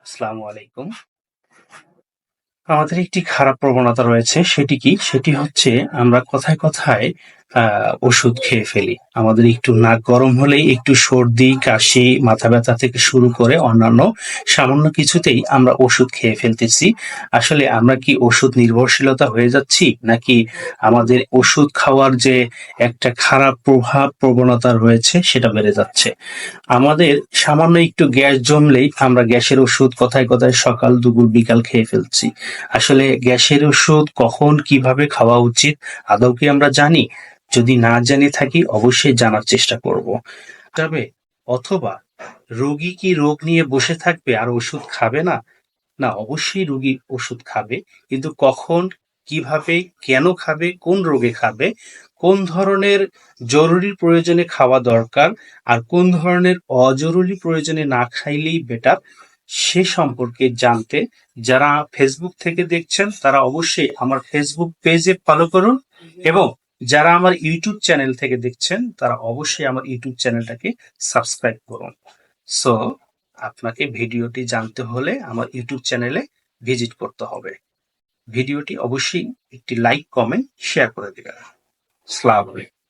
আসসালামু আলাইকুম। আমাদের একটি খারাপ প্রবণতা রয়েছে। সেটি কি? সেটি হচ্ছে আমরা কথায়, কথায় ওষুধ খেয়ে ফেলি। আমাদের একটু নাক গরম হলেই একটু সর্দি, কাশি, মাথা ব্যথা থেকে শুরু করে অন্যান্য সামান্য কিছুতেই আমরা ওষুধ খেয়ে ফেলতেছি। আসলে আমরা কি ওষুধ নির্ভরশীলতা হয়ে যাচ্ছি? নাকি আমাদের ওষুধ খাওয়ার যে একটা খারাপ প্রবণতা রয়েছে সেটা বেড়ে যাচ্ছে? আমাদের সামান্য একটু গ্যাস জমলেই আমরা গ্যাসের ওষুধ কথায়, কথায় সকাল, দুপুর, বিকাল খেয়ে ফেলছি। আসলে গ্যাসের ওষুধ কখন কিভাবে খাওয়া উচিত আদৌ কি আমরা জানি? যদি না জেনে থাকি অবশ্যই জানার চেষ্টা করব। তবে অথবা রোগী কি রোগ নিয়ে বসে থাকবে আর ওষুধ খাবে না? না, অবশ্যই রোগী ওষুধ খাবে। কিন্তু কখন, কিভাবে, কেন খাবে, কোন রোগে খাবে, কোন ধরনের জরুরি প্রয়োজনে খাওয়া দরকার, আর কোন ধরনের অজরুরি প্রয়োজনে না খাইলেই বেটার, সে সম্পর্কে জানতে যারা ফেসবুক থেকে দেখছেন তারা অবশ্যই আমার ফেসবুক পেজে ফলো করুন, এবং যারা আমার ইউটিউব চ্যানেল থেকে দেখছেন তারা অবশ্যই আমার ইউটিউব চ্যানেলটাকে সাবস্ক্রাইব করুন। সো আপনাকে ভিডিওটি জানতে হলে আমার ইউটিউব চ্যানেলে ভিজিট করতে হবে। ভিডিওটি অবশ্যই একটি লাইক, কমেন্ট, শেয়ার করে দিবেন। আসসালামু আলাইকুম।